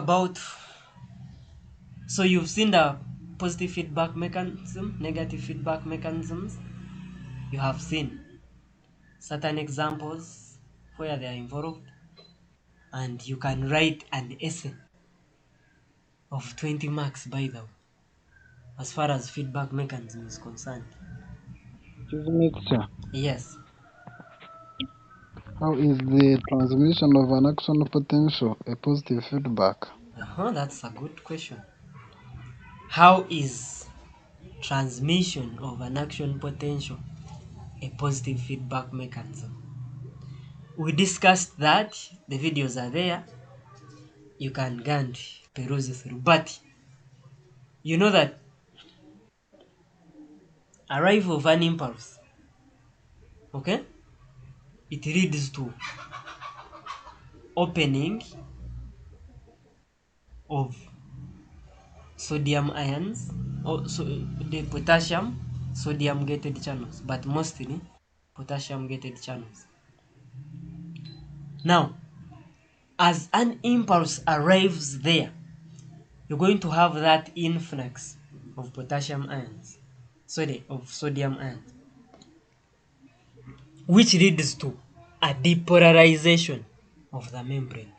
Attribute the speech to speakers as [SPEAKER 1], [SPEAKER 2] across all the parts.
[SPEAKER 1] about, so you've seen the positive feedback mechanism, negative feedback mechanisms. You have seen certain examples where they are involved, and you can write an essay of 20 marks by the way, as far as feedback mechanism is concerned.
[SPEAKER 2] Excuse me, teacher.
[SPEAKER 1] Yes.
[SPEAKER 2] How is the transmission of an action potential a positive feedback?
[SPEAKER 1] That's a good question. How is transmission of an action potential a positive feedback mechanism? We discussed that. The videos are there. You can go and peruse through. But you know that arrival of an impulse, okay, it leads to opening of sodium ions, or so the potassium sodium gated channels, but mostly potassium gated channels. Now, as an impulse arrives there, you're going to have that influx of potassium ions, sorry, of sodium ions, which leads to a depolarization of the membrane.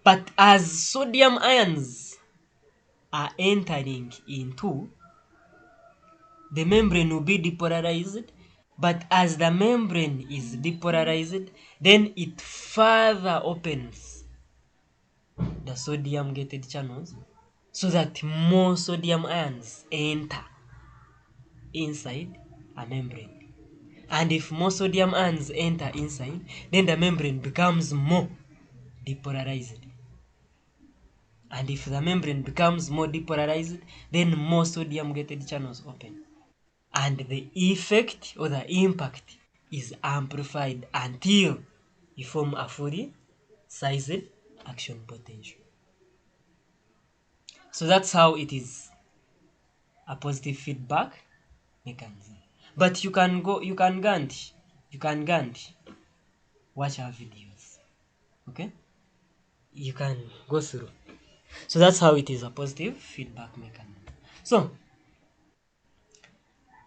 [SPEAKER 1] But as sodium ions are entering into the membrane, will be depolarized, but as the membrane is depolarized, then it further opens the sodium gated channels so that more sodium ions enter inside a membrane. And if more sodium ions enter inside, then the membrane becomes more depolarized. And if the membrane becomes more depolarized, then more sodium gated channels open. And the effect or the impact is amplified until you form a fully sized action potential. So that's how it is a positive feedback mechanism. But you can go and watch our videos. Okay? You can go through. So that's how it is a positive feedback mechanism. So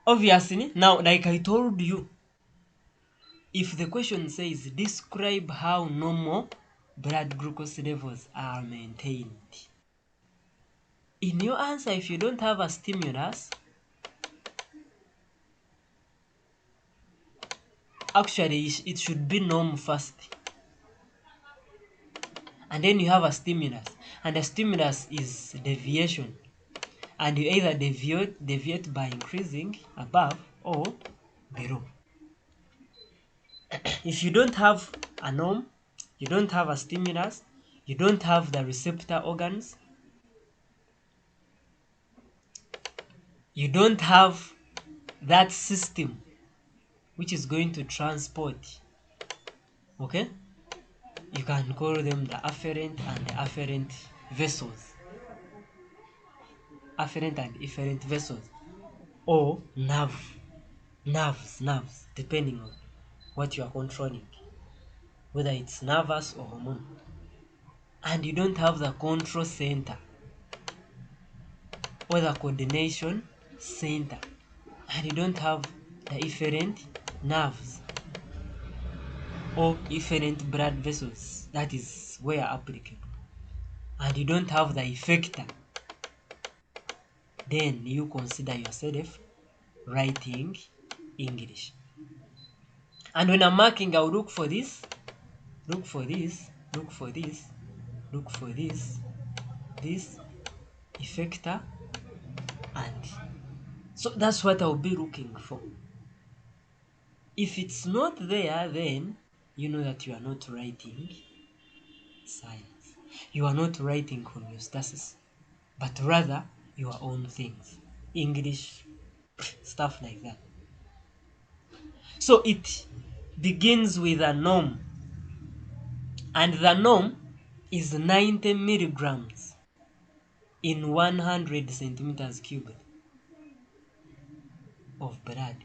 [SPEAKER 1] obviously, now like I told you, if the question says describe how normal blood glucose levels are maintained, in your answer, if you don't have a stimulus, actually it should be norm first, and then you have a stimulus, and the stimulus is deviation, and you either deviate by increasing above or below. If you don't have a norm, you don't have a stimulus, you don't have the receptor organs, you don't have that system which is going to transport, okay, you can call them the afferent and the afferent vessels, afferent and efferent vessels, or nerves, depending on what you are controlling, whether it's nervous or hormone. And you don't have the control center or the coordination center, and you don't have the efferent nerves or efferent blood vessels, that is where applicable, and you don't have the effector, then you consider yourself writing English. And when I'm marking, I'll look for this, look for this, look for this, look for this effector, and so that's what I'll be looking for. If it's not there, then you know that you are not writing science. You are not writing homeostasis, but rather your own things, English, stuff like that. So it begins with a norm, and the norm is 90 milligrams in 100 centimeters cubed of blood.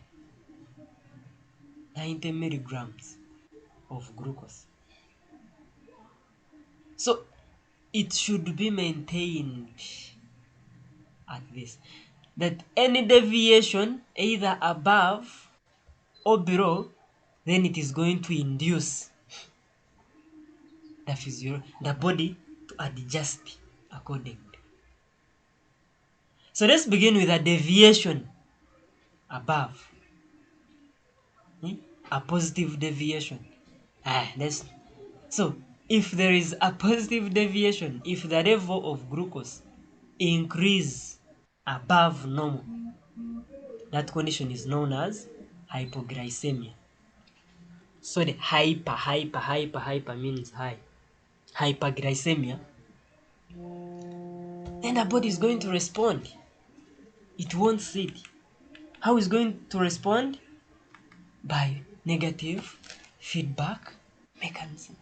[SPEAKER 1] 90 milligrams of glucose. So it should be maintained at this. That any deviation, either above or below, then it is going to induce the body to adjust accordingly. So let's begin with a deviation above, a positive deviation. So if there is a positive deviation, if the level of glucose increase above normal, that condition is known as hypoglycemia. So the hyper means high. Hyperglycemia, then the body is going to respond. It won't sit. How is going to respond? By negative feedback mechanism.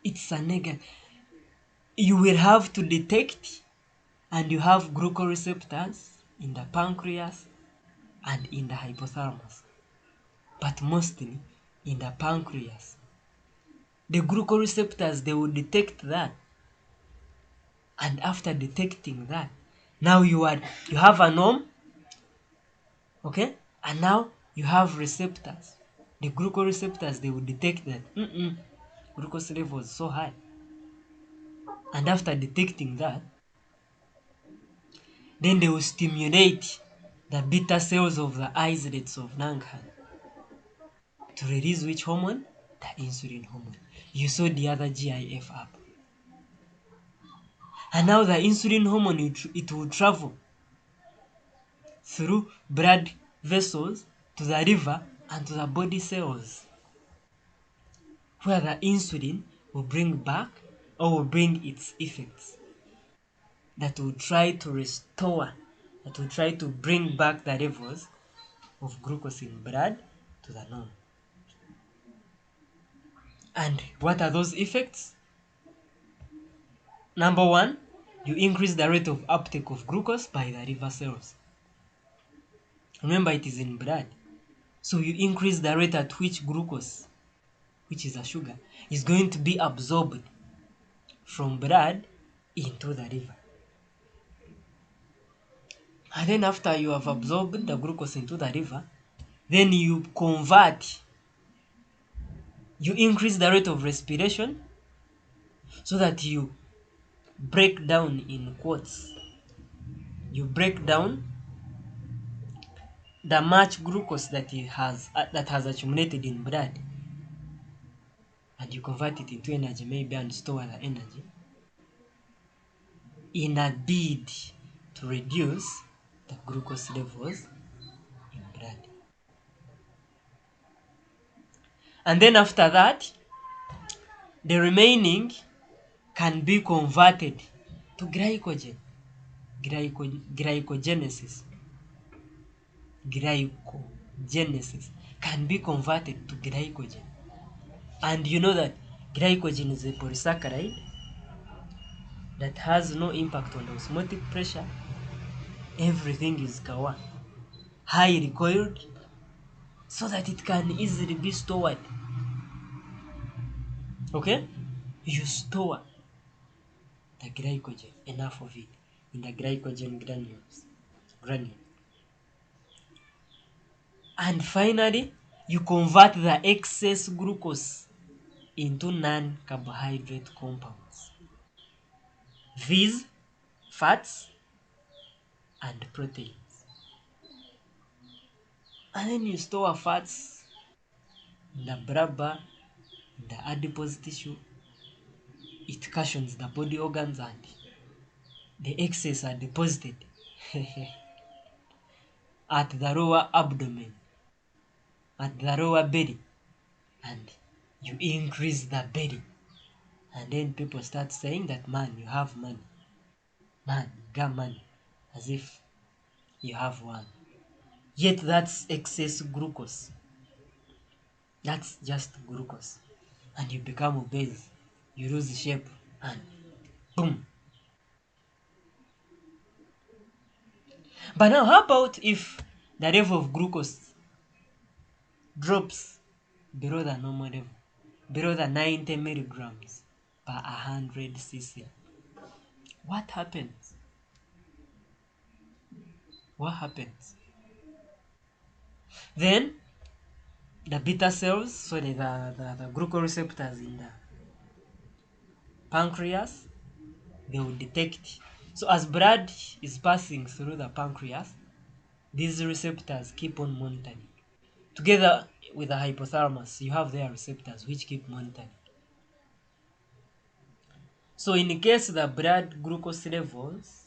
[SPEAKER 1] It's a negative. You will have to detect, and you have glucoreceptors in the pancreas and in the hypothalamus, but mostly in the pancreas. The glucoreceptors, they will detect that, and after detecting that, now you have a norm, okay, and now you have receptors. The glucoreceptors, they will detect that glucose level is so high, and after detecting that, then they will stimulate the beta cells of the islets of Langerhans to release which hormone? The insulin hormone. You saw the other GIF up. And now the insulin hormone, it will travel through blood vessels to the liver and to the body cells, where the insulin will bring back or will bring its effects that will try to restore, that will try to bring back the levels of glucose in blood to the norm. And what are those effects? Number one, you increase the rate of uptake of glucose by the liver cells. Remember, it is in blood. So you increase the rate at which glucose, which is a sugar, is going to be absorbed from blood into the liver. And then after you have absorbed the glucose into the liver, then you increase the rate of respiration so that you break down, in quotes, you break down the much glucose that has accumulated in blood, and you convert it into energy, maybe, and store the energy in a bid to reduce the glucose levels in blood. And then after that, the remaining can be converted to glycogen. Glycogenesis. Glycogenesis can be converted to glycogen. And you know that glycogen is a polysaccharide that has no impact on the osmotic pressure. Everything is kawa, highly coiled, so that it can easily be stored. Okay? You store the glycogen, enough of it, in the glycogen granule. And finally, you convert the excess glucose into non-carbohydrate compounds. These fats and proteins. And then you store fats in the blubber, in the adipose tissue. It cushions the body organs, and the excess are deposited at the lower abdomen, at the lower belly, and you increase the belly. And then people start saying that, man, you have money. Man, you got money. As if you have one. Yet that's excess glucose. That's just glucose. And you become obese. You lose shape. And boom. But now, how about if the level of glucose drops below the normal level? Below the 90 milligrams? per 100 cc. What happens? What happens? Then the beta cells, sorry, the glucoreceptors in the pancreas, they will detect. So as blood is passing through the pancreas, these receptors keep on monitoring. Together with the hypothalamus, you have their receptors which keep monitoring. So in case the blood glucose levels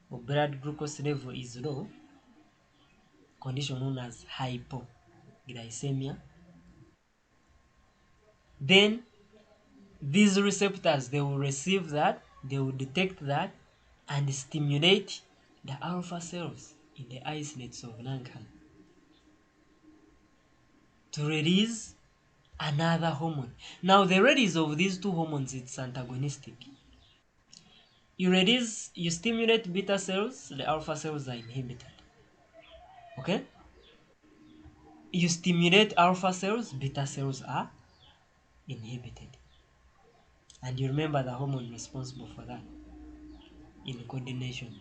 [SPEAKER 1] or blood glucose level is low, condition known as hypoglycemia, then these receptors, they will receive that, they will detect that, and stimulate the alpha cells in the islets of Langham to release another hormone. Now the release of these two hormones, it's antagonistic. You stimulate beta cells, the alpha cells are inhibited. Okay? You stimulate alpha cells, beta cells are inhibited. And you remember the hormone responsible for that in coordination.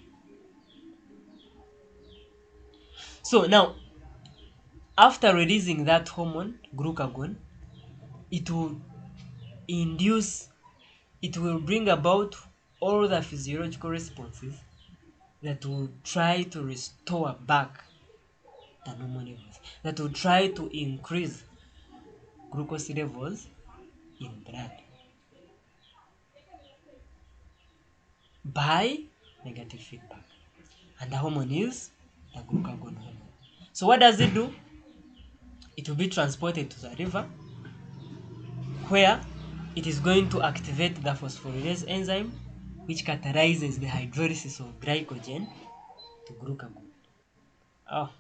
[SPEAKER 1] So now, after releasing that hormone, glucagon, it will induce, it will bring about all the physiological responses that will try to restore back the normal levels, that will try to increase glucose levels in blood by negative feedback. And the hormone is the glucagon hormone. So what does it do? It will be transported to the liver where it is going to activate the phosphorylase enzyme which catalyzes the hydrolysis of glycogen to glucagon. Oh,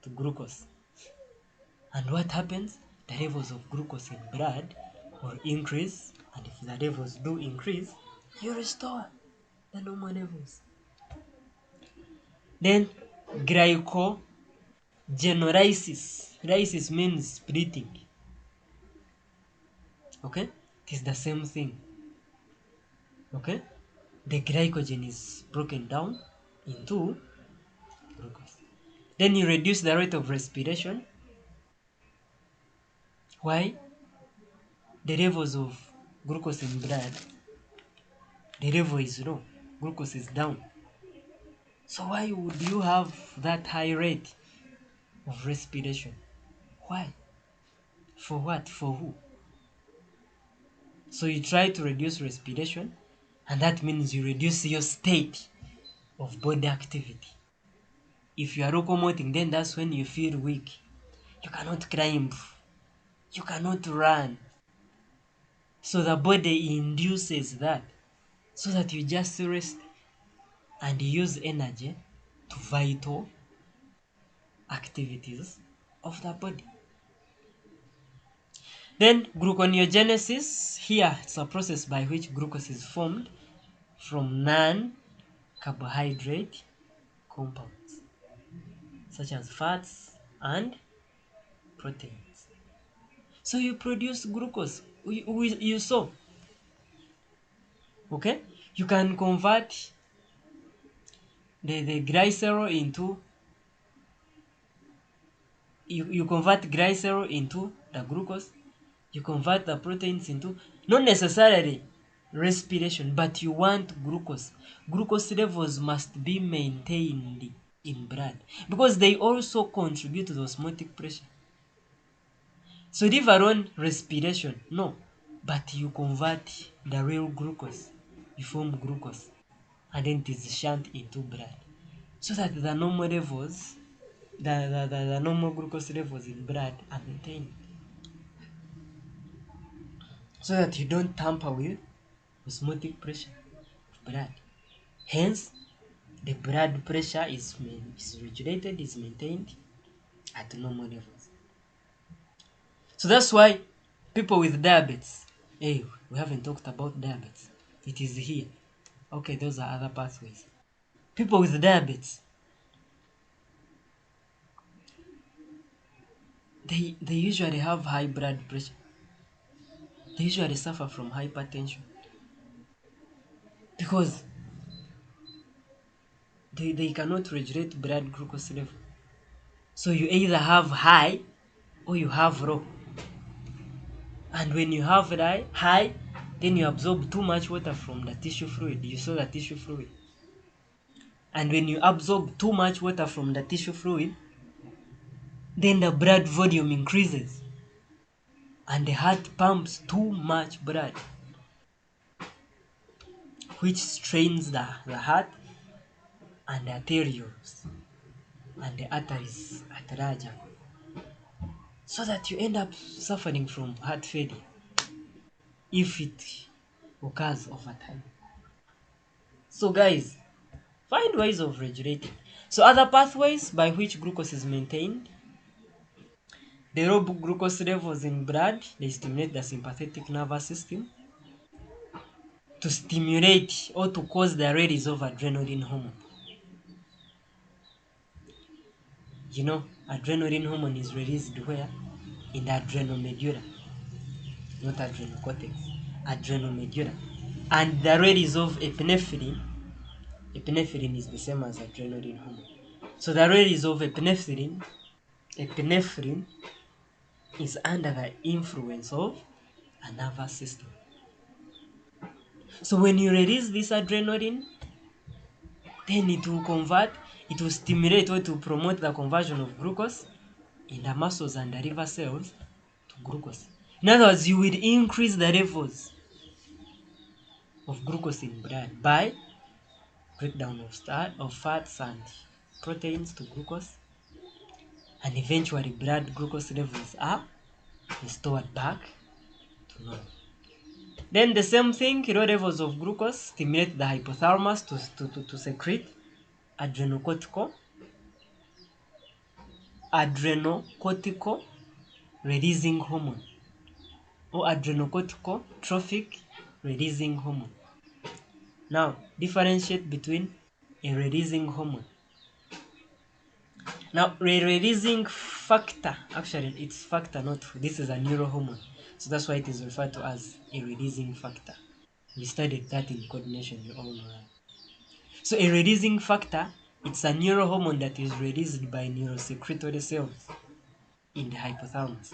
[SPEAKER 1] to glucose. And what happens? The levels of glucose in blood will increase, and if the levels do increase, you restore the normal levels. Then glycogenolysis. Lysis means splitting. Okay? It is the same thing. Okay? The glycogen is broken down into glucose. Then you reduce the rate of respiration. Why? The levels of glucose in blood, the level is low, glucose is down. So why would you have that high rate of respiration? Why? For what? For who? So you try to reduce respiration, and that means you reduce your state of body activity. If you are locomoting, then that's when you feel weak. You cannot climb, you cannot run. So the body induces that so that you just rest and use energy to vital activities of the body. Then gluconeogenesis, here it's a process by which glucose is formed from non-carbohydrate compounds such as fats and proteins. So you produce glucose. You saw, okay? You can convert the glycerol into, you convert glycerol into the glucose. You convert the proteins into, not necessarily respiration, but you want glucose. Glucose levels must be maintained in blood because they also contribute to the osmotic pressure. So leave alone respiration, no, but you convert the real glucose, you form glucose, and then it is shunt into blood so that the normal levels, the normal glucose levels in blood are maintained, so that you don't tamper with osmotic pressure of blood. Hence, the blood pressure is regulated, is maintained at normal levels. So that's why people with diabetes, hey, we haven't talked about diabetes. It is here. Okay, those are other pathways. People with diabetes, they usually have high blood pressure. they usually suffer from hypertension because they cannot regulate blood glucose level. So you either have high or you have low. And when you have high, then you absorb too much water from the tissue fluid. You saw the tissue fluid. And when you absorb too much water from the tissue fluid, then the blood volume increases. And the heart pumps too much blood, which strains the heart and the arterioles and the arteries at large. So that you end up suffering from heart failure if it occurs over time. So guys, find ways of regulating. So other pathways by which glucose is maintained: the low glucose levels in blood, they stimulate the sympathetic nervous system to stimulate or to cause the release of adrenaline hormone. You know, adrenaline hormone is released where? In the adrenomedulla, not adrenocortex, adrenomedulla. And the release of epinephrine, epinephrine is the same as adrenaline hormone. So the release of epinephrine is under the influence of a nervous system. So when you release this adrenaline, then it will stimulate or to promote the conversion of glucose in the muscles and the liver cells to glucose. In other words, you will increase the levels of glucose in blood by breakdown of fats and proteins to glucose, and eventually blood glucose levels are restored back to normal. Then the same thing, low levels of glucose stimulate the hypothalamus to secrete adrenocortical adrenocortical releasing hormone or adrenocortical trophic releasing hormone. Now, differentiate between a releasing hormone. Now, releasing factor, actually it's factor, not, this is a neurohormone. So that's why it is referred to as a releasing factor. We studied that in coordination, you all know that. So a releasing factor, it's a neurohormone that is released by neurosecretory cells in the hypothalamus,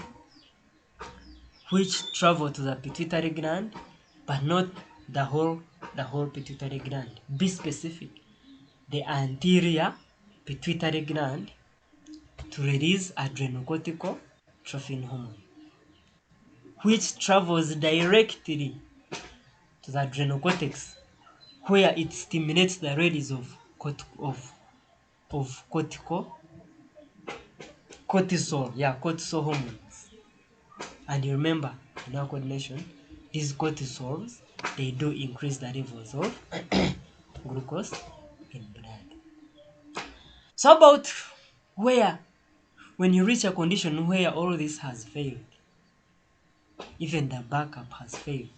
[SPEAKER 1] which travel to the pituitary gland, but not the whole pituitary gland. Be specific. The anterior pituitary gland to release adrenocortical trophin hormone, which travels directly to the adrenocortex, where it stimulates the release of cortisol hormones. And you remember, in our coordination, these cortisols, they do increase the levels of glucose in blood. So about where, when you reach a condition where all this has failed, even the backup has failed,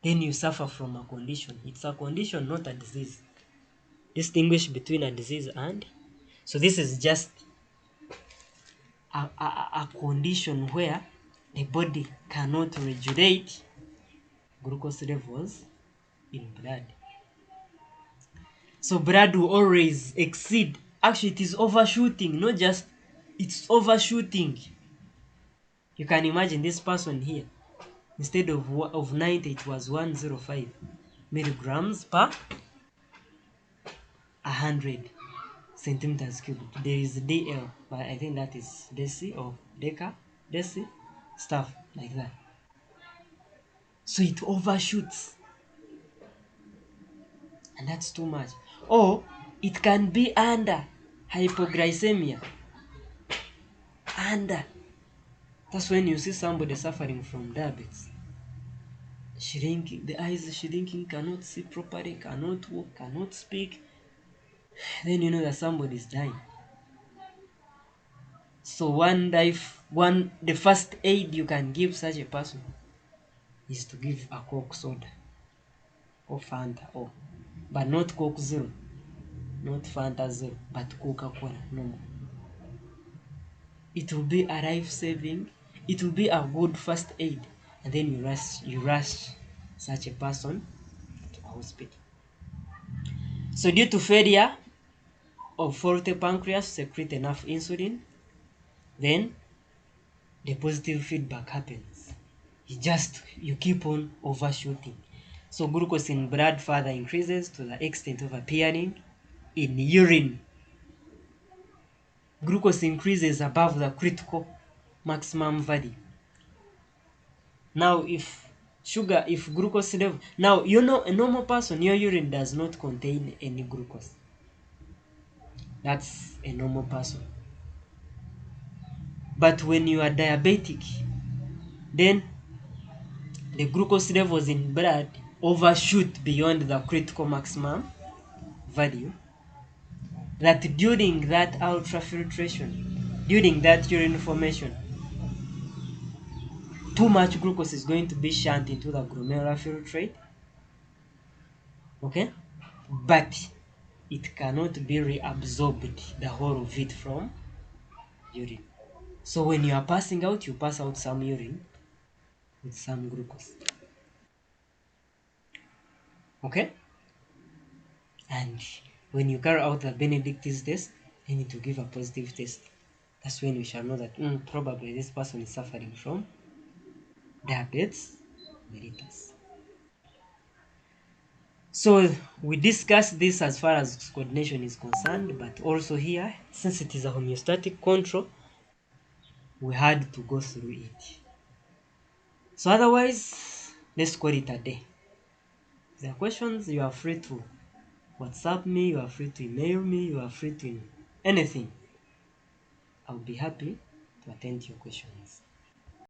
[SPEAKER 1] then you suffer from a condition. It's a condition, not a disease. Distinguish between a disease and, so this is just a condition where the body cannot regulate glucose levels in blood. So blood will always exceed. Actually, it is overshooting, not just, it's overshooting. You can imagine this person here. Instead of 90, it was 105 milligrams per 100 centimeters cubed. There is DL, but I think that is deci or deci, stuff like that. So it overshoots, and that's too much. Or it can be under hypoglycemia. Under. That's when you see somebody suffering from diabetes. Shrinking, the eyes shrinking, cannot see properly, cannot walk, cannot speak. Then you know that somebody is dying. So the first aid you can give such a person is to give a Coke soda or Fanta, but not Coke Zero, not Fanta Zero, but Coca-Cola. No, it will be a life-saving. It will be a good first aid and then you rush such a person to a hospital. So due to failure of faulty pancreas to secrete enough insulin, then the positive feedback happens. You keep on overshooting. So glucose in blood further increases to the extent of appearing in urine. Glucose increases above the critical maximum value. Now if glucose level, now a normal person, your urine does not contain any glucose. That's a normal person. But when you are diabetic, then the glucose levels in blood overshoot beyond the critical maximum value, that during that ultrafiltration, during that urine formation, too much glucose is going to be shunt into the glomerular filtrate, okay? But it cannot be reabsorbed, the whole of it, from urine. So when you are passing out, you pass out some urine with some glucose, okay? And when you carry out the Benedict's test, you need to give a positive test. That's when we shall know that probably this person is suffering from diabetes mellitus. So we discussed this as far as coordination is concerned, but also here, since it is a homeostatic control, we had to go through it. So otherwise, let's call it a day. If there are questions, you are free to WhatsApp me, you are free to email me, you are free to anything. I'll be happy to attend to your questions.